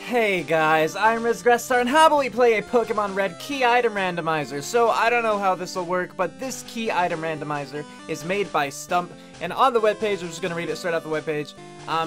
Hey guys, I'm Grestar, and how about we play a Pokemon Red key item randomizer? So I don't know how this will work, but this key item randomizer is made by Stump, and on the webpage, I'm just going to read it straight off the webpage,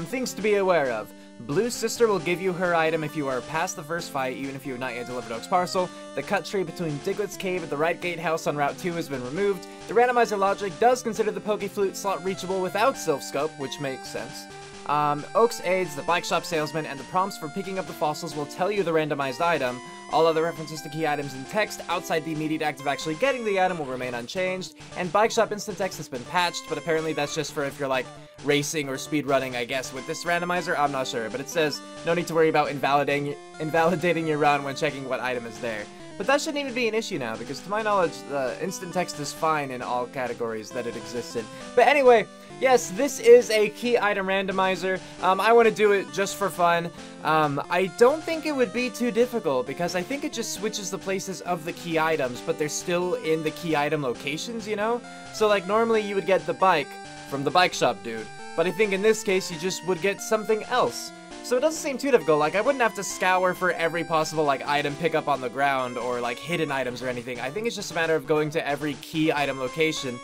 things to be aware of. Blue Sister will give you her item if you are past the first fight, even if you have not yet delivered Oak's Parcel. The cut tree between Diglett's Cave and the right gatehouse on Route 2 has been removed. The randomizer logic does consider the Pokeflute slot reachable without Silph Scope, which makes sense. Oak's aids, the bike shop salesman, and the prompts for picking up the fossils will tell you the randomized item. All other references to key items in text outside the immediate act of actually getting the item will remain unchanged. And bike shop instant text has been patched, but apparently that's just for if you're like racing or speedrunning, I guess, with this randomizer. I'm not sure, but it says no need to worry about invalidating your run when checking what item is there. But that shouldn't even be an issue now, because to my knowledge, instant text is fine in all categories that it exists in. But anyway, yes, this is a key item randomizer. I want to do it just for fun. I don't think it would be too difficult, because I think it just switches the places of the key items, but they're still in the key item locations, you know? So, like, normally you would get the bike from the bike shop dude, but I think in this case you just would get something else. So it doesn't seem too difficult. Like, I wouldn't have to scour for every possible, like, item pickup on the ground or, like, hidden items or anything. I think it's just a matter of going to every key item location,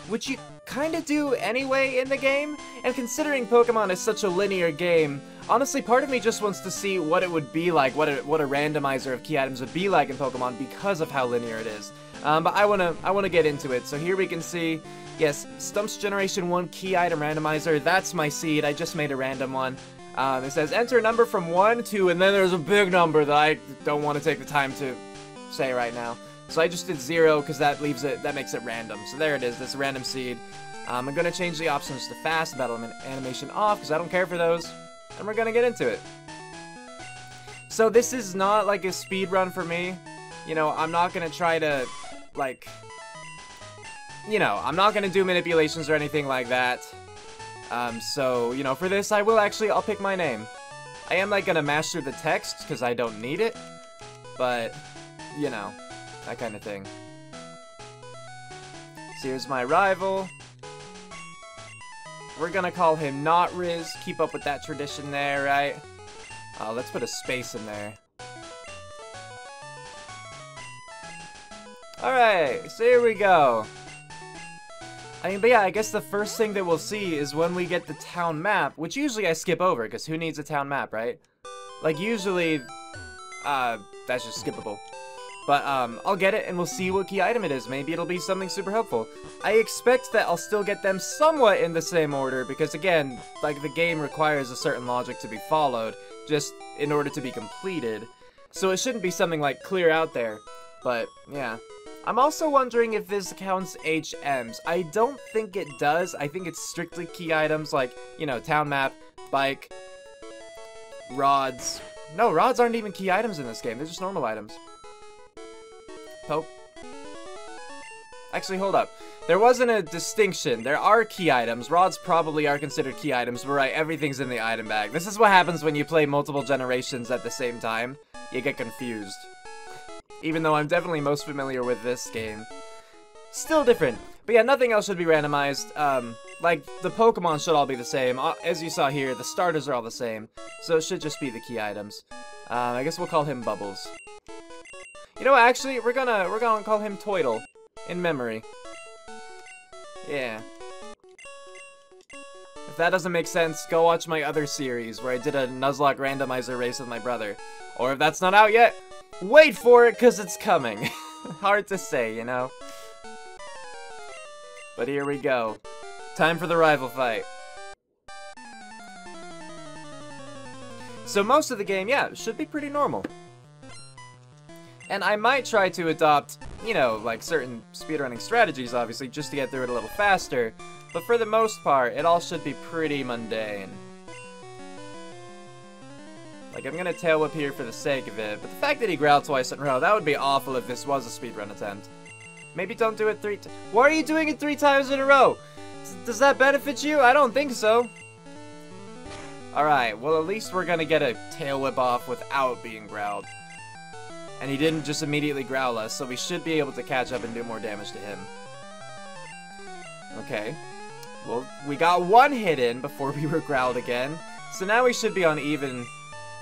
which you kind of do anyway in the game. And considering Pokemon is such a linear game, honestly, part of me just wants to see what it would be like, what a randomizer of key items would be like in Pokemon because of how linear it is. But I wanna get into it. So here we can see, yes, Stump's Generation 1 key item randomizer. That's my seed. I just made a random one. It says enter a number from 1 to, and then there's a big number that I don't want to take the time to say right now. So I just did 0 because that makes it random. So there it is, this random seed. I'm gonna change the options to fast, battle animation off because I don't care for those, and we're gonna get into it. So this is not like a speed run for me. You know, I'm not gonna try to, like, you know, I'm not gonna do manipulations or anything like that. So, you know, for this, I'll pick my name. I am, like, gonna master the text, because I don't need it, but, you know, that kind of thing. So here's my rival. We're gonna call him Not Riz, keep up with that tradition there, right? Let's put a space in there. Alright, so here we go. I mean, but yeah, I guess the first thing that we'll see is when we get the town map, which usually I skip over, because who needs a town map, right? Like, usually, that's just skippable. But, I'll get it, and we'll see what key item it is. Maybe it'll be something super helpful. I expect that I'll still get them somewhat in the same order, because again, like, the game requires a certain logic to be followed, just in order to be completed. So it shouldn't be something, like, clear out there. But, yeah. I'm also wondering if this counts HMs. I don't think it does. I think it's strictly key items like, you know, town map, bike, rods. No, rods aren't even key items in this game. They're just normal items. Poke. Actually, hold up. There wasn't a distinction. There are key items. Rods probably are considered key items, but right, everything's in the item bag. This is what happens when you play multiple generations at the same time. You get confused. Even though I'm definitely most familiar with this game. Still different. But yeah, nothing else should be randomized. Like, the Pokemon should all be the same. As you saw here, the starters are all the same. So it should just be the key items. I guess we'll call him Bubbles. You know, actually, we're gonna call him Toidle. In memory. Yeah. If that doesn't make sense, go watch my other series where I did a Nuzlocke randomizer race with my brother. Or if that's not out yet, wait for it, because it's coming. Hard to say, you know? But here we go. Time for the rival fight. So most of the game, yeah, should be pretty normal. And I might try to adopt, you know, like certain speedrunning strategies, obviously, just to get through it a little faster. But for the most part, it all should be pretty mundane. Like, I'm gonna tail whip here for the sake of it, but the fact that he growled twice in a row, that would be awful if this was a speedrun attempt. Maybe don't do it 3 times. Why are you doing it 3 times in a row? Does that benefit you? I don't think so. Alright, well at least we're gonna get a tail whip off without being growled. And he didn't just immediately growl us, so we should be able to catch up and do more damage to him. Okay. Well, we got 1 hit in before we were growled again, so now we should be on even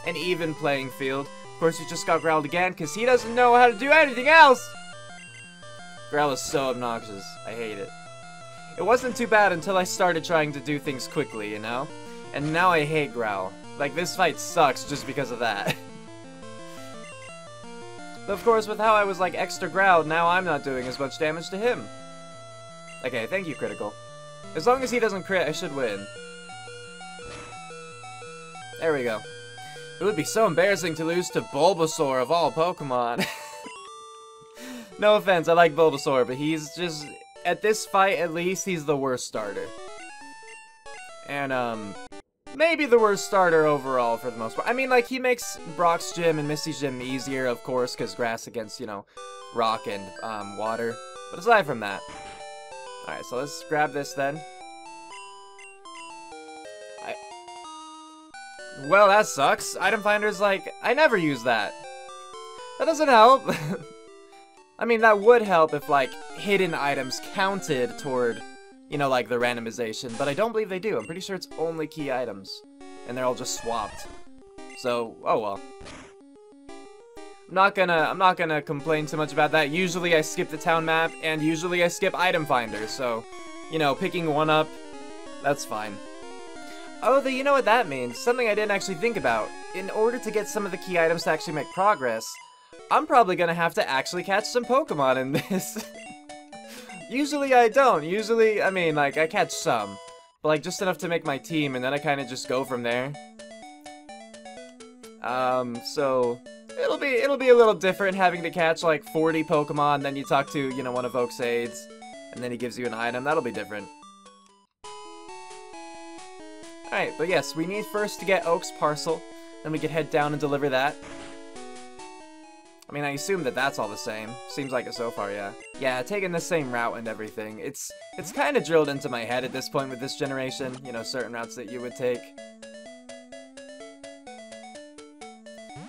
an even playing field. Of course, he just got growled again because he doesn't know how to do anything else. Growl is so obnoxious. I hate it. It wasn't too bad until I started trying to do things quickly, you know? And now I hate Growl. Like, this fight sucks just because of that. But of course, with how I was like extra growled, now I'm not doing as much damage to him. Okay, thank you, Critical. As long as he doesn't crit, I should win. There we go. It would be so embarrassing to lose to Bulbasaur of all Pokemon. No offense, I like Bulbasaur, but he's just... At this fight, at least, he's the worst starter. And, maybe the worst starter overall for the most part. I mean, like, he makes Brock's gym and Misty's gym easier, of course, because grass against, you know, rock and, water. But aside from that. Alright, so let's grab this then. Well, that sucks. Item Finder's like, I never use that. That doesn't help. I mean, that would help if, like, hidden items counted toward, you know, like, the randomization. But I don't believe they do. I'm pretty sure it's only key items. And they're all just swapped. So, oh well. I'm not gonna complain too much about that. Usually I skip the town map, and usually I skip Item Finder. So, you know, picking one up, that's fine. Oh, you know what that means? Something I didn't actually think about. In order to get some of the key items to actually make progress, I'm probably gonna have to actually catch some Pokemon in this. Usually I don't. Usually, I mean, like, I catch some. But, like, just enough to make my team, and then I kind of just go from there. So... It'll be a little different having to catch, like, 40 Pokemon, then you talk to, you know, one of Oak's aides, and then he gives you an item. That'll be different. Alright, but yes, we need first to get Oak's parcel, then we can head down and deliver that. I mean, I assume that that's all the same. Seems like it so far, yeah. Yeah, taking the same route and everything. It's kind of drilled into my head at this point with this generation, you know, certain routes that you would take.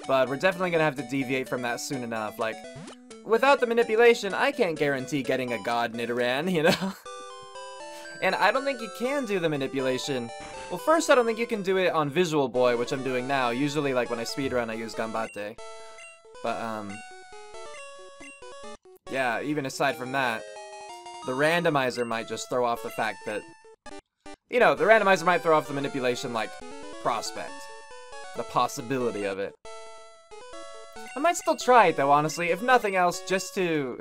But we're definitely gonna have to deviate from that soon enough. Like, without the manipulation, I can't guarantee getting a God Nidoran, you know? And I don't think you can do the manipulation. Well, first, I don't think you can do it on Visual Boy, which I'm doing now. Usually, like, when I speedrun, I use Gambate. But, yeah, even aside from that, the randomizer might just throw off the fact that, you know, the randomizer might throw off the manipulation, like, prospect. The possibility of it. I might still try it though, honestly, if nothing else, just to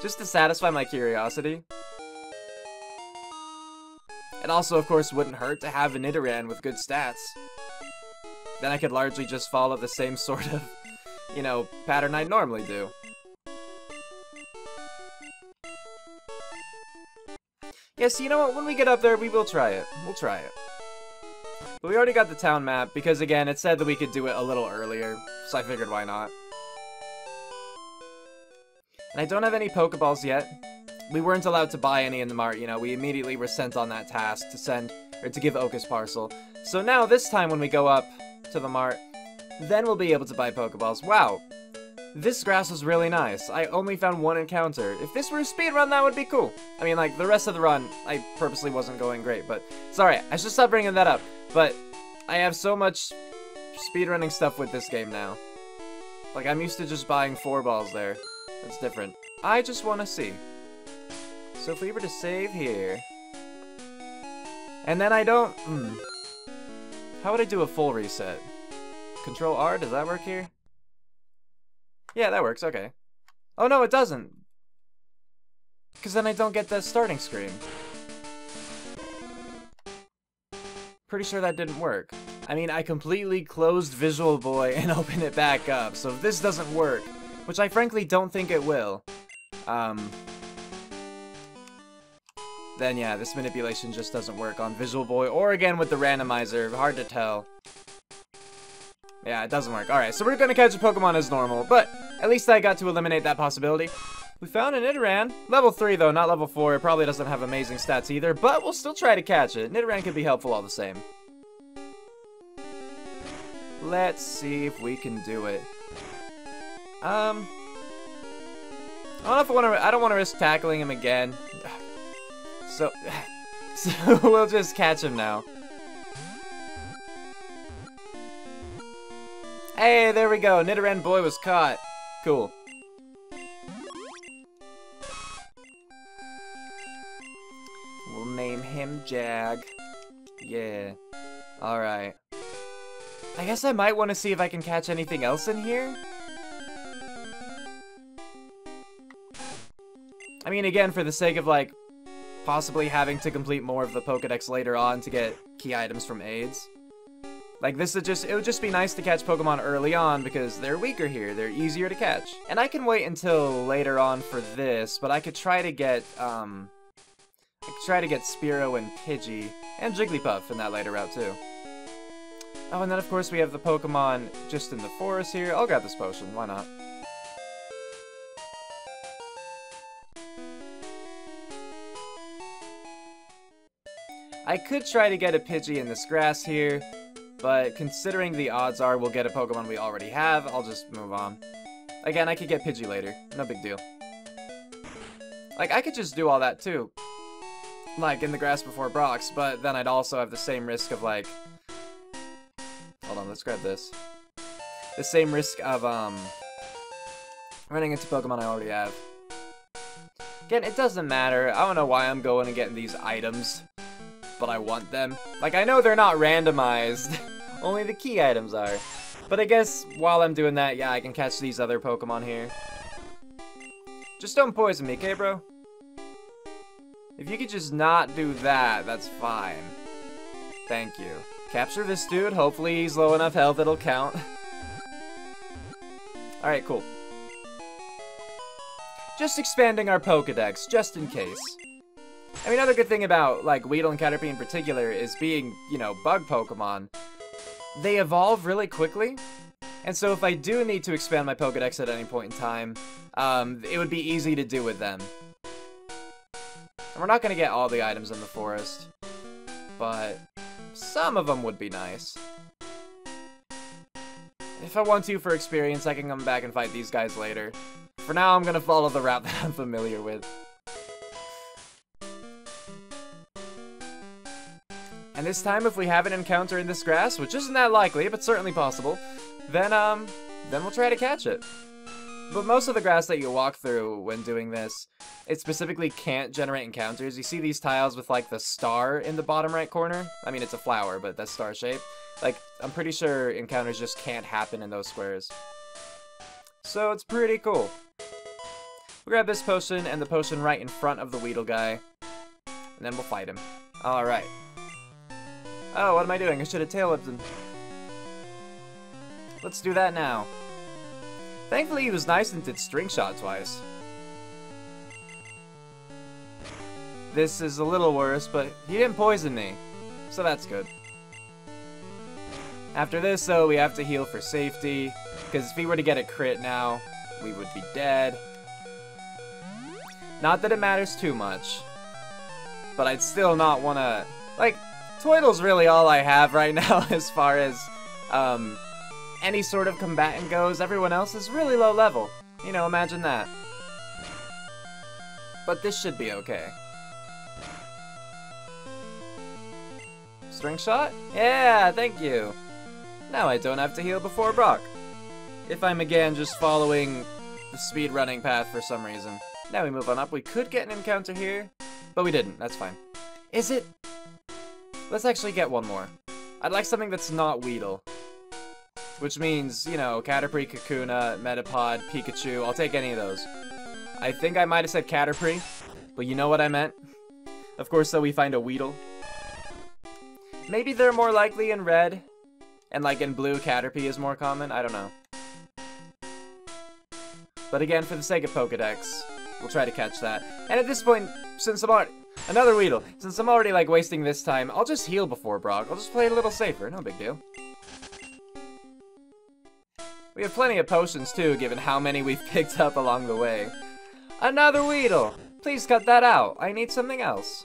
satisfy my curiosity. It also, of course, wouldn't hurt to have a Nidoran with good stats. Then I could largely just follow the same sort of, you know, pattern I normally do. Yeah, so you know what, when we get up there, we will try it. We'll try it. But we already got the town map, because again, it said that we could do it a little earlier, so I figured why not. And I don't have any Pokeballs yet. We weren't allowed to buy any in the mart, you know, we immediately were sent on that task to send, or to give Oak's parcel. So now, this time when we go up to the mart, then we'll be able to buy Pokeballs. Wow, this grass is really nice. I only found one encounter. If this were a speedrun, that would be cool. I mean, like, the rest of the run, I purposely wasn't going great, but it's alright, I should stop bringing that up. But I have so much speedrunning stuff with this game now. Like, I'm used to just buying 4 balls there. That's different. I just want to see. So if we were to save here... And then I don't... How would I do a full reset? Control R, does that work here? Yeah, that works, okay. Oh no, it doesn't. Because then I don't get the starting screen. Pretty sure that didn't work. I mean, I completely closed Visual Boy and opened it back up, so if this doesn't work, which I frankly don't think it will, then yeah, this manipulation just doesn't work on Visual Boy, or again with the randomizer, hard to tell. Yeah, it doesn't work. Alright, so we're gonna catch a Pokemon as normal, but at least I got to eliminate that possibility. We found a Nidoran. Level 3 though, not level 4. It probably doesn't have amazing stats either, but we'll still try to catch it. Nidoran could be helpful all the same. Let's see if we can do it. I don't know if I don't want to risk tackling him again. So we'll just catch him now. Hey, there we go. Nidoran boy was caught. Cool. We'll name him Jag. Yeah. Alright. I guess I might want to see if I can catch anything else in here. I mean, again, for the sake of, like, possibly having to complete more of the Pokédex later on to get key items from aids. Like, it would just be nice to catch Pokemon early on because they're weaker here, they're easier to catch. And I can wait until later on for this, but I could try to get, Spearow and Pidgey, and Jigglypuff in that later route too. Oh, and then of course we have the Pokemon just in the forest here. I'll grab this potion, why not? I could try to get a Pidgey in this grass here, but considering the odds are we'll get a Pokemon we already have, I'll just move on. Again, I could get Pidgey later, no big deal. Like, I could just do all that too. Like, in the grass before Brock's, but then I'd also have the same risk of, like... Hold on, let's grab this. The same risk of, running into Pokemon I already have. Again, it doesn't matter. I don't know why I'm going and getting these items, but I want them. Like, I know they're not randomized. Only the key items are. But I guess while I'm doing that, yeah, I can catch these other Pokemon here. Just don't poison me, okay, bro? If you could just not do that, that's fine. Thank you. Capture this dude. Hopefully he's low enough health it'll count. Alright, cool. Just expanding our Pokédex, just in case. I mean, another good thing about, like, Weedle and Caterpie in particular is being, you know, bug Pokemon. They evolve really quickly. And so if I do need to expand my Pokédex at any point in time, it would be easy to do with them. And we're not going to get all the items in the forest, but some of them would be nice. If I want to for experience, I can come back and fight these guys later. For now, I'm going to follow the route that I'm familiar with. And this time, if we have an encounter in this grass, which isn't that likely, but certainly possible, then we'll try to catch it. But most of the grass that you walk through when doing this, it specifically can't generate encounters. You see these tiles with, like, the star in the bottom right corner? I mean, it's a flower, but that's star shape. Like, I'm pretty sure encounters just can't happen in those squares. So it's pretty cool. We'll grab this potion and the potion right in front of the Weedle guy. And then we'll fight him. Alright. Oh, what am I doing? I should have tail-whipped him. Let's do that now. Thankfully, he was nice and did String Shot twice. This is a little worse, but he didn't poison me, so that's good. After this, though, we have to heal for safety, because if he were to get a crit now, we would be dead. Not that it matters too much, but I'd still not want to... Like, Toidle's really all I have right now as far as, any sort of combatant goes. Everyone else is really low level. You know, imagine that. But this should be okay. String Shot? Yeah, thank you. Now I don't have to heal before Brock. If I'm again just following the speedrunning path for some reason. Now we move on up. We could get an encounter here, but we didn't. That's fine. Is it? Let's actually get one more. I'd like something that's not Weedle. Which means, you know, Caterpie, Kakuna, Metapod, Pikachu. I'll take any of those. I think I might have said Caterpie, but you know what I meant. Of course, though, we find a Weedle. Maybe they're more likely in red, and like in blue, Caterpie is more common. I don't know. But again, for the sake of Pokédex, we'll try to catch that. And at this point, since I'm already... Another Weedle. Since I'm already, like, wasting this time, I'll just heal before Brock. I'll just play it a little safer. No big deal. We have plenty of potions, too, given how many we've picked up along the way. Another Weedle! Please cut that out. I need something else.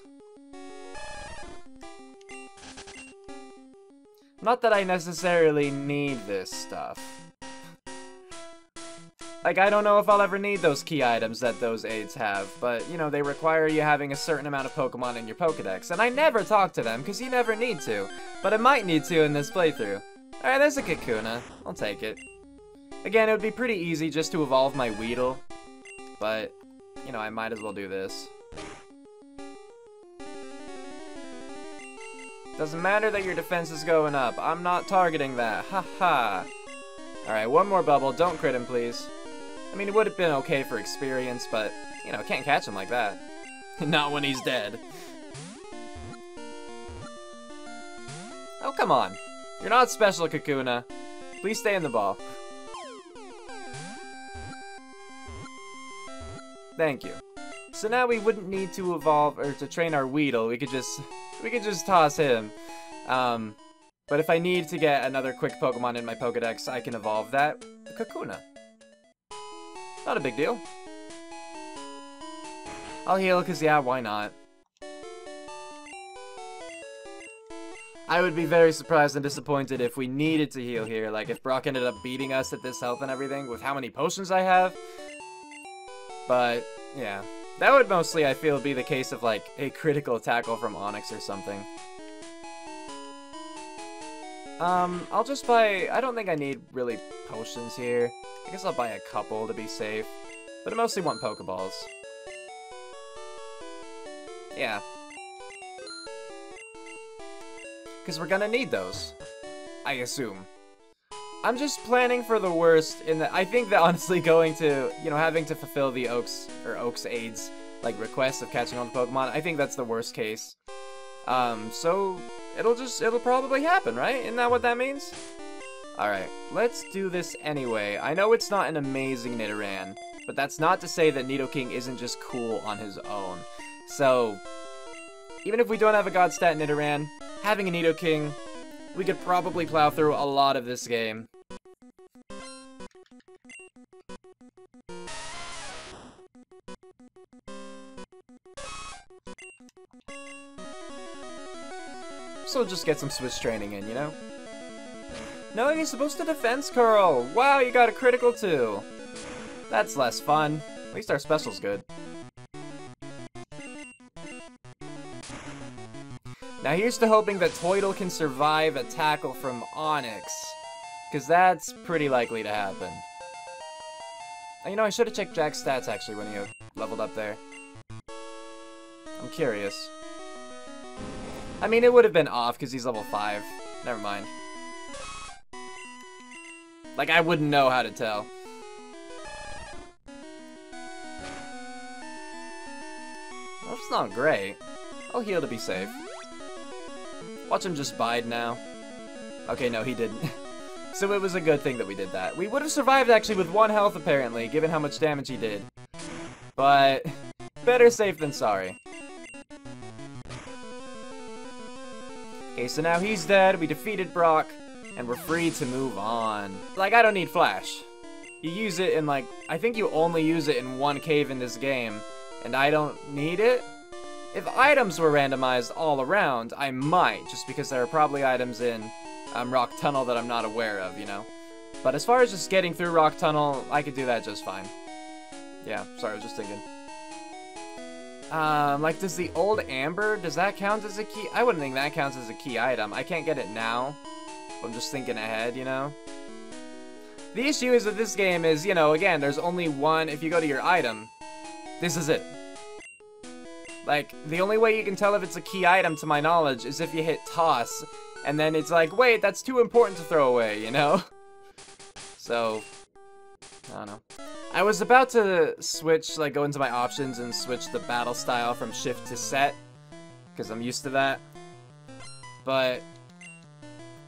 Not that I necessarily need this stuff. Like, I don't know if I'll ever need those key items that those aids have, but, you know, they require you having a certain amount of Pokemon in your Pokédex, and I never talk to them, because you never need to, but I might need to in this playthrough. Alright, there's a Kakuna. I'll take it. Again, it would be pretty easy just to evolve my Weedle. But, you know, I might as well do this. Doesn't matter that your defense is going up. I'm not targeting that. Haha. Alright, one more bubble. Don't crit him, please. I mean, it would have been okay for experience, but, you know, can't catch him like that. Not when he's dead. Oh, come on. You're not special, Kakuna. Please stay in the ball. Thank you. So now we wouldn't need to evolve or to train our Weedle. We could just toss him. But if I need to get another quick Pokemon in my Pokedex, I can evolve that Kakuna. Not a big deal. I'll heal, because yeah, why not? I would be very surprised and disappointed if we needed to heal here. Like, if Brock ended up beating us at this health and everything, with how many potions I have. But, yeah. That would mostly, I feel, be the case of, like, a critical tackle from Onix or something. I'll just buy... I don't think I need, really, potions here. I guess I'll buy a couple to be safe. But I mostly want Pokeballs. Yeah. Because we're gonna need those. I assume. I'm just planning for the worst in that I think that honestly going to, you know, having to fulfill the Oak's aids, like, request of catching all the Pokemon, I think that's the worst case. So, it'll probably happen, right? Isn't that what that means? Alright, let's do this anyway. I know it's not an amazing Nidoran, but that's not to say that Nidoking isn't just cool on his own. So, even if we don't have a God Stat Nidoran, having a Nidoking, we could probably plow through a lot of this game. So just get some Swiss training in, you know? No, you're supposed to defense curl! Wow, you got a critical too! That's less fun. At least our special's good. Now here's to hoping that Toidle can survive a tackle from Onix. Because that's pretty likely to happen. You know, I should have checked Jack's stats actually when he leveled up there. I'm curious. I mean, it would have been off because he's level 5. Never mind. Like, I wouldn't know how to tell. Well, it's not great. I'll heal to be safe. Watch him just bide now. Okay, no, he didn't. So it was a good thing that we did that. We would have survived, actually, with 1 health, apparently, given how much damage he did. But, better safe than sorry. Okay, so now he's dead, we defeated Brock, and we're free to move on. Like, I don't need Flash. You use it in, like, I think you only use it in 1 cave in this game, and I don't need it? If items were randomized all around, I might, just because there are probably items in Rock Tunnel that I'm not aware of, you know? But as far as just getting through Rock Tunnel, I could do that just fine. Yeah, sorry, I was just thinking. Like, does the old Amber, does that count as a key? I wouldn't think that counts as a key item. I can't get it now. I'm just thinking ahead, you know? The issue is with this game is, you know, again, there's only one, if you go to your item, this is it. Like, the only way you can tell if it's a key item, to my knowledge, is if you hit toss, and then it's like, wait, that's too important to throw away, you know? So, I don't know. I was about to switch, like, go into my options and switch the battle style from shift to set, because I'm used to that. But,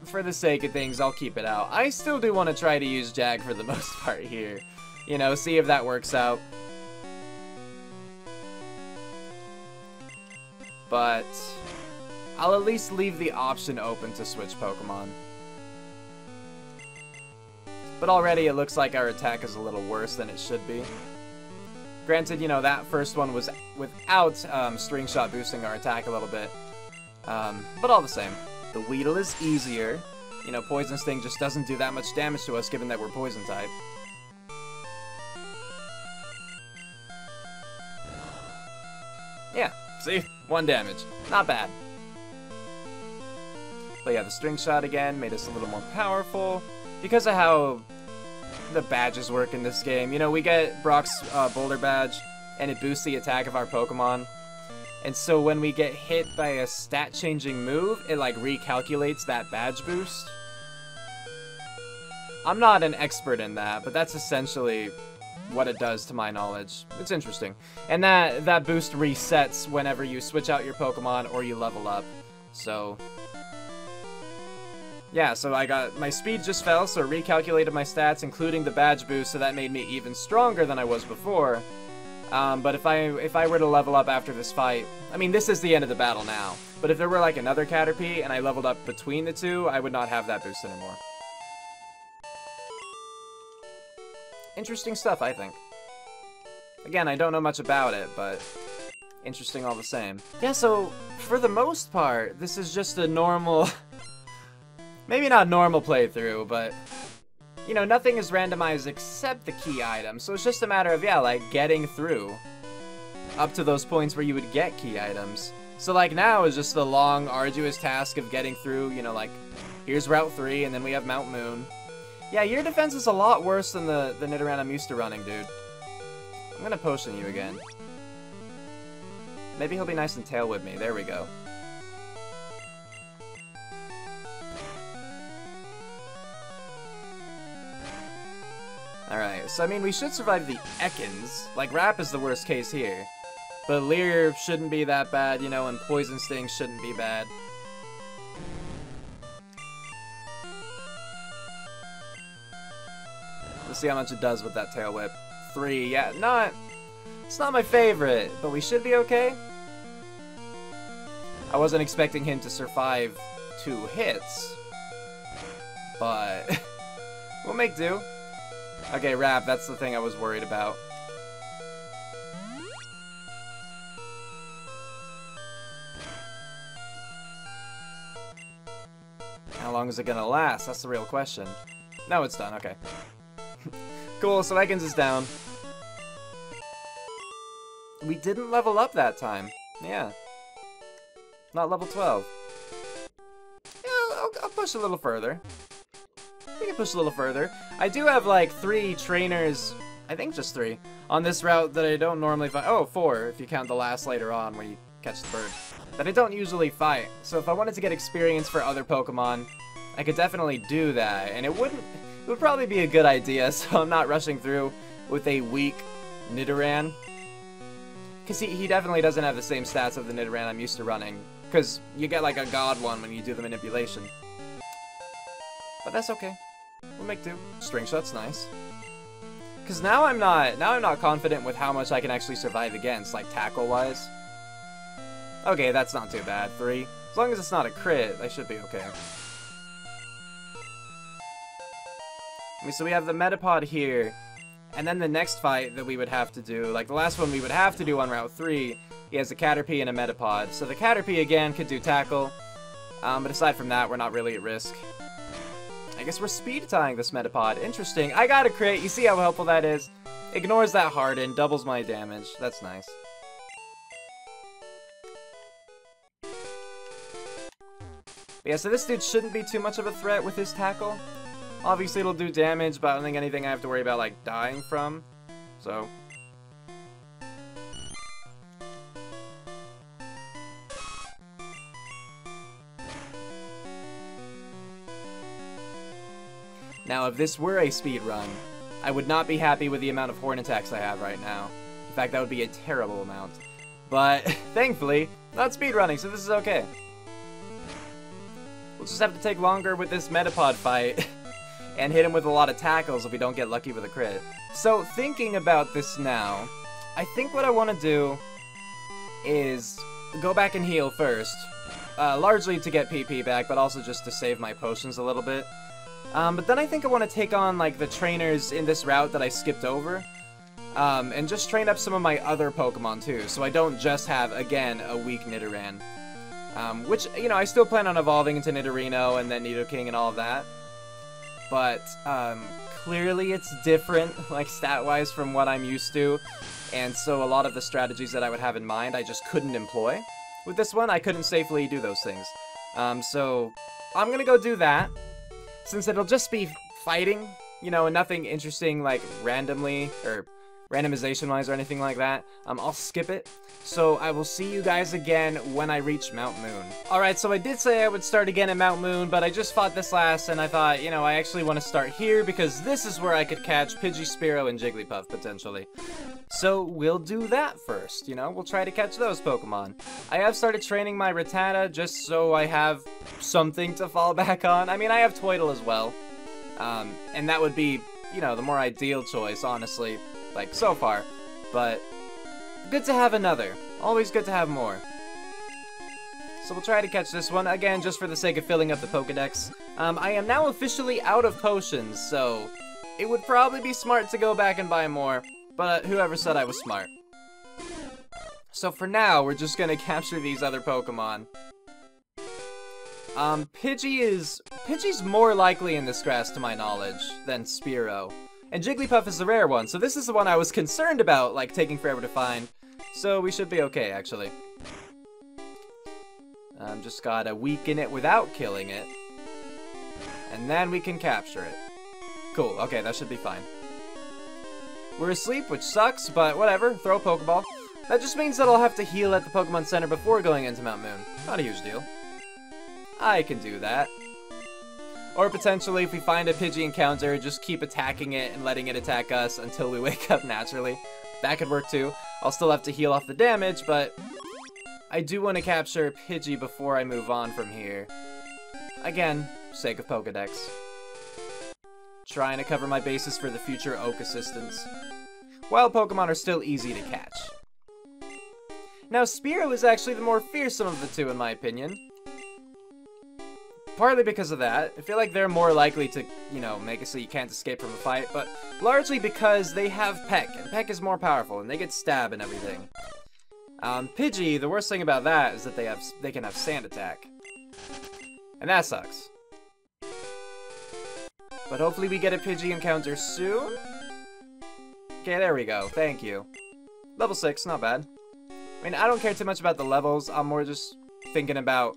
for the sake of things, I'll keep it out. I still do want to try to use Jag for the most part here. You know, see if that works out. But I'll at least leave the option open to switch Pokemon. But already it looks like our attack is a little worse than it should be. Granted, you know, that first one was without String Shot boosting our attack a little bit. But all the same. The Weedle is easier. You know, Poison Sting just doesn't do that much damage to us given that we're Poison type. Yeah, see? 1 damage. Not bad. But yeah, the string shot again made us a little more powerful because of how the badges work in this game. You know, we get Brock's Boulder Badge, and it boosts the attack of our Pokemon. And so when we get hit by a stat-changing move, it like recalculates that badge boost. I'm not an expert in that, but that's essentially what it does to my knowledge. It's interesting. And that boost resets whenever you switch out your Pokemon or you level up. So yeah, so my speed just fell, so it recalculated my stats, including the badge boost, so that made me even stronger than I was before. But if I were to level up after this fight, I mean, this is the end of the battle now, but if there were like another Caterpie and I leveled up between the two, I would not have that boost anymore. Interesting stuff, I think. Again, I don't know much about it, but interesting all the same. Yeah, so for the most part, this is just a normal, maybe not normal playthrough, but you know, nothing is randomized except the key item, so it's just a matter of, yeah, like, getting through up to those points where you would get key items. So, like, now is just the long, arduous task of getting through, you know, like, here's Route 3, and then we have Mount Moon. Yeah, your defense is a lot worse than the Nidoran I'm used to running, dude. I'm gonna potion you again. Maybe he'll be nice and tail whip me. There we go. Alright, so I mean, we should survive the Ekans. Like, Rap is the worst case here. But Leer shouldn't be that bad, you know, and Poison Sting shouldn't be bad. Let's see how much it does with that Tail Whip. 3, yeah, it's not my favorite, but we should be okay. I wasn't expecting him to survive 2 hits, but we'll make do. Okay, Rap, that's the thing I was worried about. How long is it gonna last? That's the real question. No, it's done, okay. Cool, so Ekans is down. We didn't level up that time. Yeah. Not level 12. Yeah, I'll push a little further. We can push a little further. I do have like 3 trainers, I think just 3, on this route that I don't normally fight. Oh, 4 if you count the last later on where you catch the bird. That I don't usually fight. So if I wanted to get experience for other Pokemon, I could definitely do that. And it would probably be a good idea, so I'm not rushing through with a weak Nidoran. Because he definitely doesn't have the same stats of the Nidoran I'm used to running. Because you get like a god one when you do the manipulation. But that's okay. We'll make do. String Shot's nice. Because now I'm not confident with how much I can actually survive against, like tackle-wise. Okay, that's not too bad. 3. As long as it's not a crit, I should be okay. I mean, so we have the Metapod here, and then the next fight that we would have to do, like the last one we would have to do on Route 3, he has a Caterpie and a Metapod. So the Caterpie, again, could do tackle, but aside from that, we're not really at risk. I guess we're speed tying this Metapod. Interesting. I got a crit. You see how helpful that is? Ignores that Harden, doubles my damage. That's nice. But yeah, so this dude shouldn't be too much of a threat with his tackle. Obviously it'll do damage, but I don't think anything I have to worry about, like, dying from. So. Now, if this were a speed run, I would not be happy with the amount of horn attacks I have right now. In fact, that would be a terrible amount. But, thankfully, not speedrunning, so this is okay. We'll just have to take longer with this Metapod fight and hit him with a lot of tackles if we don't get lucky with a crit. So, thinking about this now, I think what I want to do is go back and heal first. Largely to get PP back, but also just to save my potions a little bit. But then I think I want to take on, like, the trainers in this route that I skipped over. And just train up some of my other Pokemon, too, so I don't just have, again, a weak Nidoran. Which, you know, I still plan on evolving into Nidorino and then Nidoking and all of that. But, clearly it's different, like, stat-wise from what I'm used to. And so a lot of the strategies that I would have in mind, I just couldn't employ. With this one, I couldn't safely do those things. So I'm gonna go do that, since it'll just be fighting, you know, and nothing interesting like randomly, or randomization-wise or anything like that. I'll skip it. So I will see you guys again when I reach Mount Moon. Alright, so I did say I would start again at Mount Moon, but I just fought this last, and I thought, you know, I actually want to start here, because this is where I could catch Pidgey, Spearow, and Jigglypuff, potentially. So we'll do that first, you know? We'll try to catch those Pokemon. I have started training my Rattata, just so I have something to fall back on. I mean, I have Twiddle as well. And that would be, you know, the more ideal choice, honestly. Like, so far. But good to have another. Always good to have more. So we'll try to catch this one, again, just for the sake of filling up the Pokedex. I am now officially out of potions, so it would probably be smart to go back and buy more, but whoever said I was smart. So for now, we're just gonna capture these other Pokemon. Pidgey's more likely in this grass, to my knowledge, than Spearow. And Jigglypuff is the rare one, so this is the one I was concerned about, like, taking forever to find. So we should be okay, actually. Just gotta weaken it without killing it. And then we can capture it. Cool, okay, that should be fine. We're asleep, which sucks, but whatever, throw a Pokeball. That just means that I'll have to heal at the Pokemon Center before going into Mount Moon. Not a huge deal. I can do that. Or potentially, if we find a Pidgey encounter, just keep attacking it and letting it attack us until we wake up naturally. That could work too. I'll still have to heal off the damage, but I do want to capture Pidgey before I move on from here. Again, sake of Pokedex. Trying to cover my bases for the future Oak assistants. Wild Pokemon are still easy to catch. Now, Spearow is actually the more fearsome of the two, in my opinion. Partly because of that. I feel like they're more likely to, you know, make it so you can't escape from a fight, but largely because they have Peck, and Peck is more powerful, and they get Stab and everything. Pidgey, the worst thing about that is that they can have Sand Attack. And that sucks. But hopefully we get a Pidgey encounter soon? Okay, there we go. Thank you. Level 6, not bad. I mean, I don't care too much about the levels. I'm more just thinking about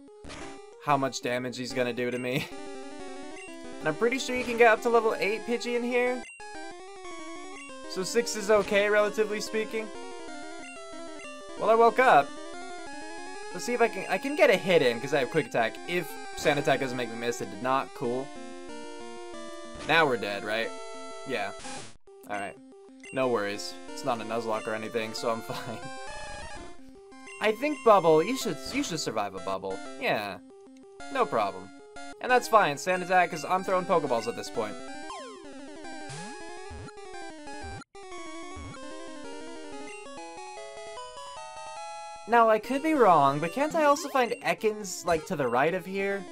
how much damage he's gonna do to me. And I'm pretty sure you can get up to level 8 Pidgey in here. So 6 is okay, relatively speaking. Well, I woke up. Let's see if I can get a hit in, because I have Quick Attack. If Sand Attack doesn't make me miss, it did not. Cool. Now we're dead, right? Yeah. Alright. No worries. It's not a Nuzlocke or anything, so I'm fine. I think Bubble, you should survive a Bubble. Yeah. No problem. And that's fine, Sand Attack, because I'm throwing Pokeballs at this point. Now, I could be wrong, but can't I also find Ekans, like, to the right of here?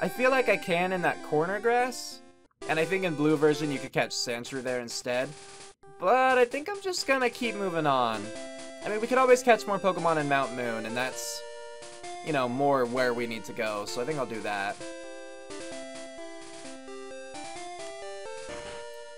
I feel like I can in that corner grass. And I think in blue version you could catch Sandshrew there instead. But I think I'm just gonna keep moving on. I mean, we could always catch more Pokemon in Mount Moon, and that's, you know, more where we need to go, so I think I'll do that.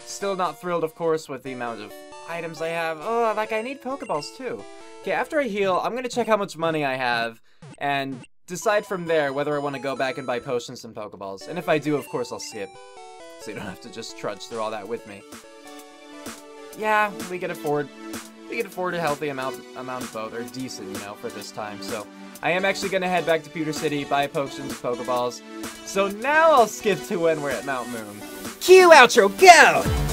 Still not thrilled, of course, with the amount of items I have. Oh, like, I need Pokeballs, too. Okay, after I heal, I'm gonna check how much money I have, and decide from there whether I want to go back and buy potions and Pokeballs. And if I do, of course, I'll skip, so you don't have to just trudge through all that with me. Yeah, we can afford a healthy amount of both, or decent, you know, for this time. So I am actually gonna head back to Pewter City, buy potions, Pokeballs. So now I'll skip to when we're at Mount Moon. Cue outro, go!